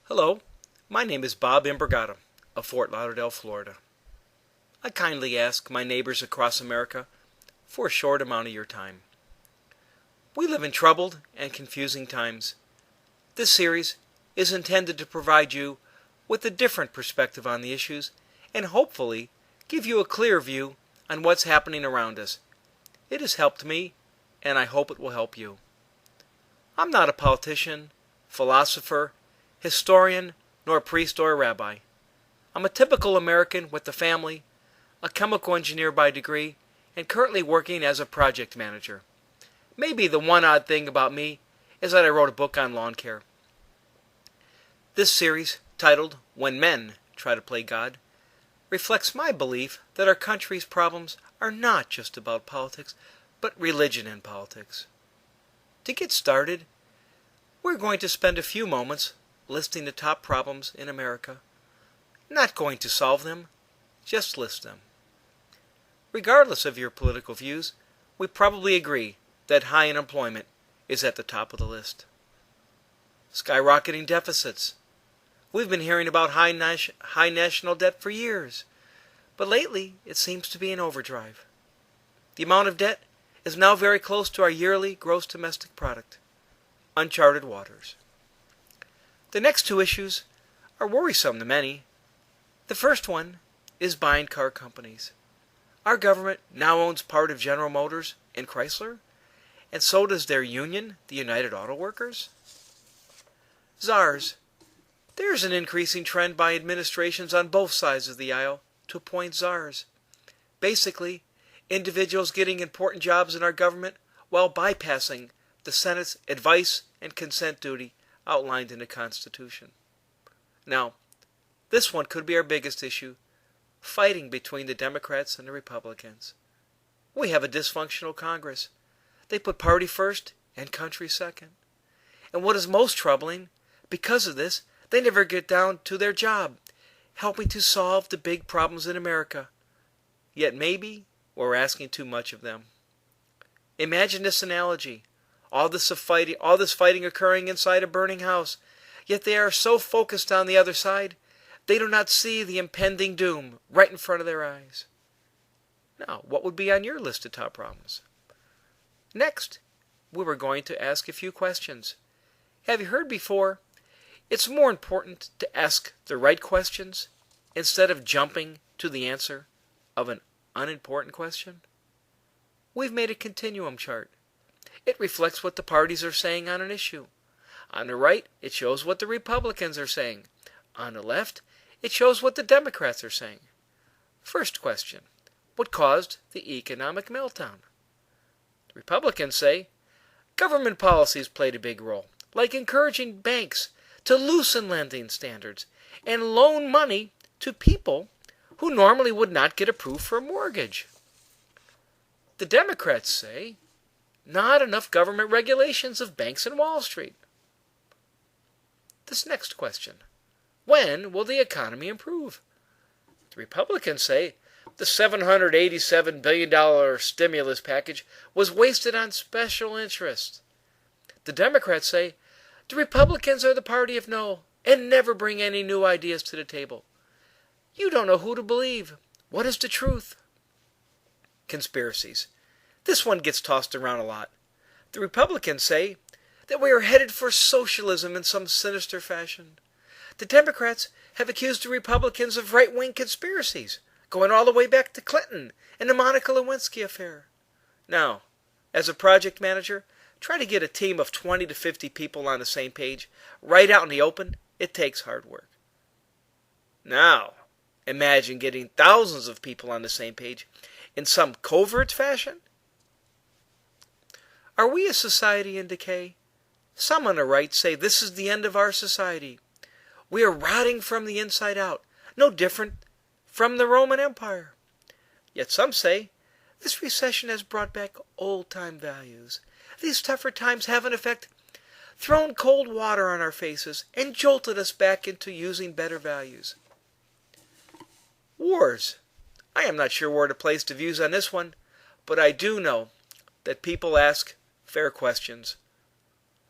Hello, my name is Bob Imbrigiotta of Fort Lauderdale, Florida. I kindly ask my neighbors across America for a short amount of your time. We live in troubled and confusing times. This series is intended to provide you with a different perspective on the issues and hopefully give you a clear view on what's happening around us. It has helped me, and I hope it will help you. I'm not a politician, philosopher, historian, nor priest or rabbi. I'm a typical American with a family, a chemical engineer by degree, and currently working as a project manager. Maybe the one odd thing about me is that I wrote a book on lawn care. This series, titled When Men Try to Play God, reflects my belief that our country's problems are not just about politics, but religion and politics. To get started, we're going to spend a few moments listing the top problems in America. Not going to solve them, just list them. Regardless of your political views, we probably agree that high unemployment is at the top of the list. Skyrocketing deficits. We've been hearing about high national debt for years, but lately it seems to be in overdrive. The amount of debt is now very close to our yearly gross domestic product. Uncharted waters. The next two issues are worrisome to many. The first one is buying car companies. Our government now owns part of General Motors and Chrysler, and so does their union, the United Auto Workers. Czars. There's an increasing trend by administrations on both sides of the aisle to appoint czars. Basically, individuals getting important jobs in our government while bypassing the Senate's advice and consent duty outlined in the Constitution. Now, this one could be our biggest issue, fighting between the Democrats and the Republicans. We have a dysfunctional Congress. They put party first and country second. And what is most troubling, because of this, they never get down to their job, helping to solve the big problems in America. Yet maybe we're asking too much of them. Imagine this analogy. All this fighting occurring inside a burning house, yet they are so focused on the other side, they do not see the impending doom right in front of their eyes. Now, what would be on your list of top problems? Next, we were going to ask a few questions. Have you heard before? It's more important to ask the right questions instead of jumping to the answer of an unimportant question. We've made a continuum chart. It reflects what the parties are saying on an issue. On the right, it shows what the Republicans are saying. On the left, it shows what the Democrats are saying. First question, what caused the economic meltdown? The Republicans say, government policies played a big role, like encouraging banks to loosen lending standards and loan money to people who normally would not get approved for a mortgage. The Democrats say, not enough government regulations of banks and Wall Street. This next question, when will the economy improve? The Republicans say the $787 billion stimulus package was wasted on special interests. The Democrats say the Republicans are the party of no and never bring any new ideas to the table. You don't know who to believe. What is the truth? Conspiracies. This one gets tossed around a lot. The Republicans say that we are headed for socialism in some sinister fashion. The Democrats have accused the Republicans of right-wing conspiracies, going all the way back to Clinton and the Monica Lewinsky affair. Now, as a project manager, try to get a team of 20 to 50 people on the same page, right out in the open. It takes hard work. Now, imagine getting thousands of people on the same page in some covert fashion. Are we a society in decay? Some on the right say this is the end of our society. We are rotting from the inside out, no different from the Roman Empire. Yet some say this recession has brought back old-time values. These tougher times have, in effect, thrown cold water on our faces and jolted us back into using better values. Wars. I am not sure where to place the views on this one, but I do know that people ask fair questions.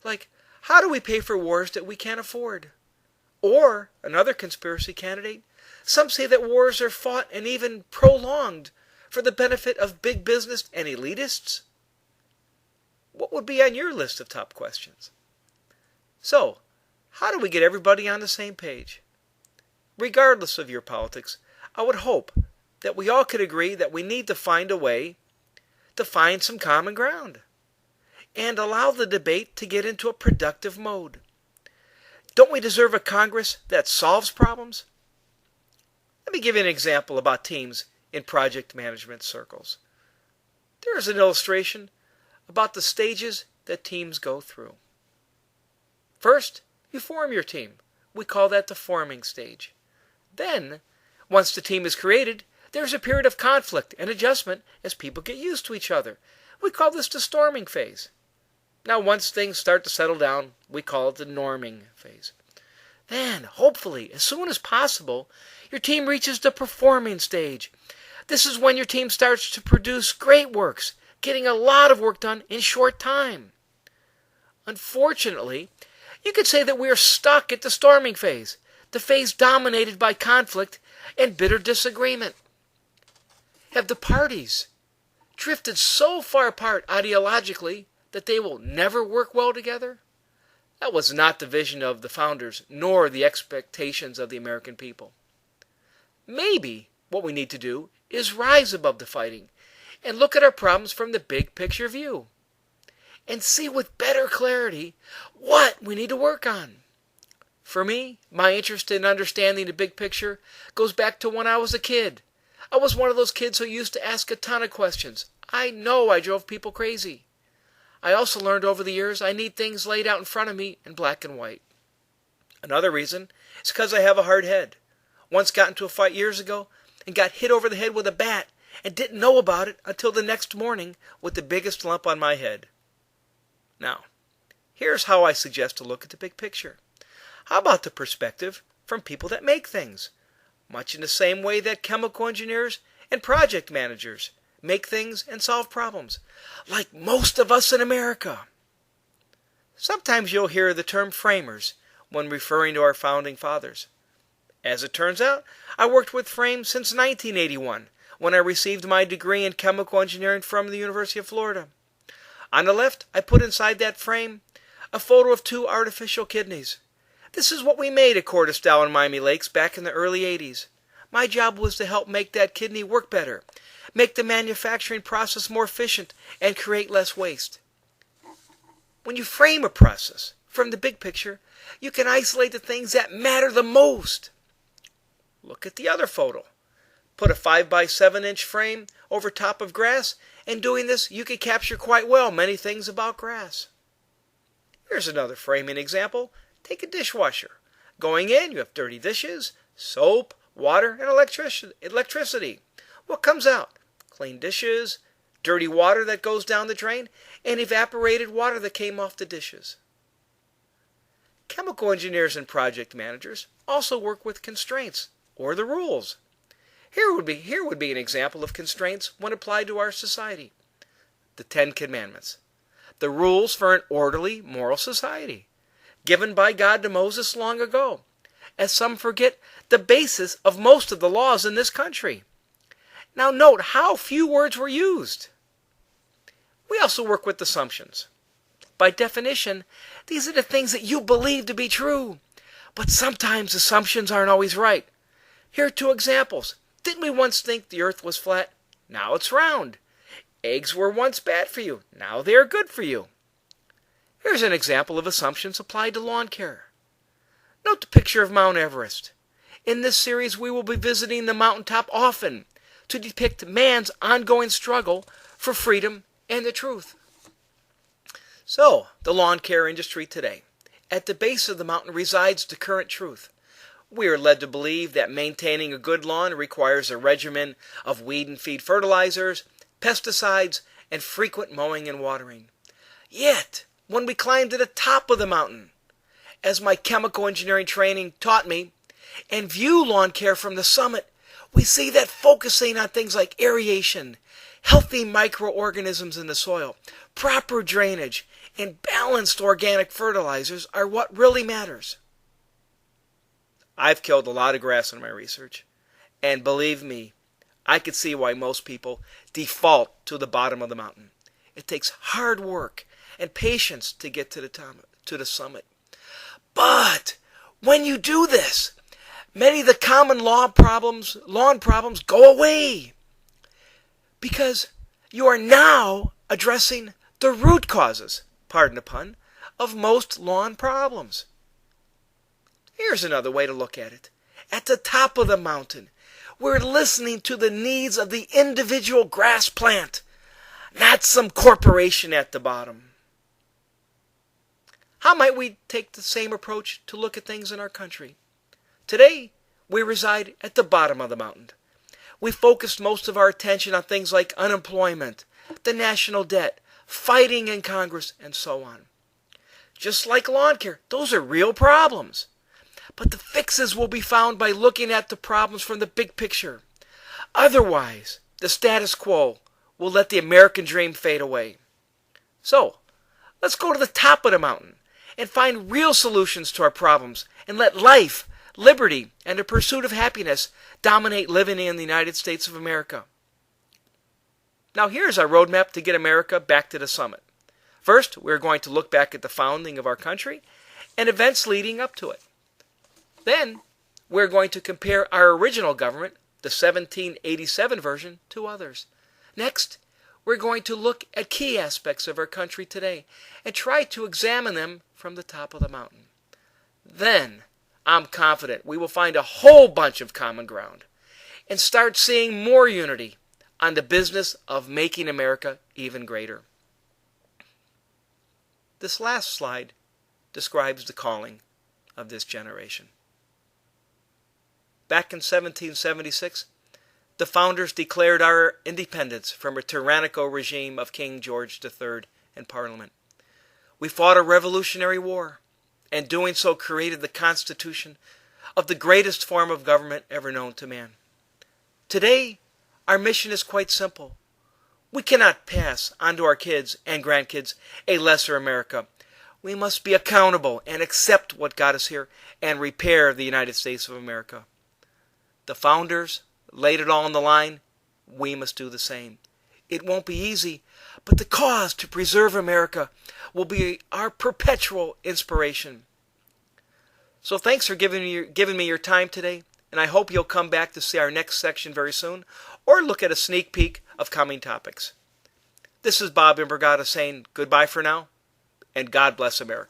Like, how do we pay for wars that we can't afford? Or, another conspiracy candidate, some say that wars are fought and even prolonged for the benefit of big business and elitists. What would be on your list of top questions? So, how do we get everybody on the same page? Regardless of your politics, I would hope that we all could agree that we need to find a way to find some common ground and allow the debate to get into a productive mode. Don't we deserve a Congress that solves problems? Let me give you an example about teams in project management circles. There is an illustration about the stages that teams go through. First, you form your team. We call that the forming stage. Then, once the team is created, there's a period of conflict and adjustment as people get used to each other. We call this the storming phase. Now, once things start to settle down, we call it the norming phase. Then, hopefully, as soon as possible, your team reaches the performing stage. This is when your team starts to produce great works, getting a lot of work done in short time. Unfortunately, you could say that we are stuck at the storming phase, the phase dominated by conflict and bitter disagreement. Have the parties drifted so far apart ideologically that they will never work well together? That was not the vision of the founders, nor the expectations of the American people. Maybe what we need to do is rise above the fighting and look at our problems from the big picture view and see with better clarity what we need to work on. For me, my interest in understanding the big picture goes back to when I was a kid. I was one of those kids who used to ask a ton of questions. I know I drove people crazy. I also learned over the years I need things laid out in front of me in black and white. Another reason is because I have a hard head. Once got into a fight years ago and got hit over the head with a bat and didn't know about it until the next morning with the biggest lump on my head. Now, here's how I suggest to look at the big picture. How about the perspective from people that make things? Much in the same way that chemical engineers and project managers make things and solve problems, like most of us in America. Sometimes you'll hear the term framers when referring to our founding fathers. As it turns out, I worked with frames since 1981, when I received my degree in chemical engineering from the University of Florida. On the left, I put inside that frame a photo of 2 artificial kidneys. This is what we made at Cordesdale and Miami Lakes back in the early 80s. My job was to help make that kidney work better, make the manufacturing process more efficient, and create less waste. When you frame a process from the big picture, you can isolate the things that matter the most. Look at the other photo. Put a 5 by 7 inch frame over top of grass, and doing this you can capture quite well many things about grass. Here's another framing example. Take a dishwasher. Going in, you have dirty dishes, soap, water, and electricity. What comes out? Clean dishes, dirty water that goes down the drain, and evaporated water that came off the dishes. Chemical engineers and project managers also work with constraints, or the rules. Here would be an example of constraints when applied to our society. The 10 Commandments. The rules for an orderly, moral society, given by God to Moses long ago, as some forget the basis of most of the laws in this country. Now note how few words were used. We also work with assumptions. By definition, these are the things that you believe to be true. But sometimes assumptions aren't always right. Here are 2 examples. Didn't we once think the earth was flat? Now it's round. Eggs were once bad for you. Now they are good for you. Here's an example of assumptions applied to lawn care. Note the picture of Mount Everest. In this series, we will be visiting the mountaintop often to depict man's ongoing struggle for freedom and the truth. So, the lawn care industry today. At the base of the mountain resides the current truth. We are led to believe that maintaining a good lawn requires a regimen of weed and feed fertilizers, pesticides, and frequent mowing and watering. Yet, when we climb to the top of the mountain, as my chemical engineering training taught me, and view lawn care from the summit, we see that focusing on things like aeration, healthy microorganisms in the soil, proper drainage, and balanced organic fertilizers are what really matters. I've killed a lot of grass in my research. And believe me, I could see why most people default to the bottom of the mountain. It takes hard work and patience to get to the summit. But when you do this, many of the common lawn problems go away. Because you are now addressing the root causes, pardon the pun, of most lawn problems. Here's another way to look at it. At the top of the mountain, we're listening to the needs of the individual grass plant, not some corporation at the bottom. How might we take the same approach to look at things in our country? Today, we reside at the bottom of the mountain. We focused most of our attention on things like unemployment, the national debt, fighting in Congress, and so on. Just like lawn care, those are real problems. But the fixes will be found by looking at the problems from the big picture. Otherwise, the status quo will let the American dream fade away. So, let's go to the top of the mountain and find real solutions to our problems and let life, liberty, and the pursuit of happiness dominate living in the United States of America. Now here's our roadmap to get America back to the summit. First, we're going to look back at the founding of our country and events leading up to it. Then, we're going to compare our original government, the 1787 version, to others. Next, we're going to look at key aspects of our country today and try to examine them from the top of the mountain. Then, I'm confident we will find a whole bunch of common ground and start seeing more unity on the business of making America even greater. This last slide describes the calling of this generation. Back in 1776, the founders declared our independence from a tyrannical regime of King George III and Parliament. We fought a revolutionary war, and doing so created the Constitution of the greatest form of government ever known to man. Today, our mission is quite simple. We cannot pass on to our kids and grandkids a lesser America. We must be accountable and accept what got us here and repair the United States of America. The founders laid it all on the line. We must do the same. It won't be easy, but the cause to preserve America will be our perpetual inspiration. So thanks for giving me your time today, and I hope you'll come back to see our next section very soon, or look at a sneak peek of coming topics. This is Bob Imbrigiotta saying goodbye for now, and God bless America.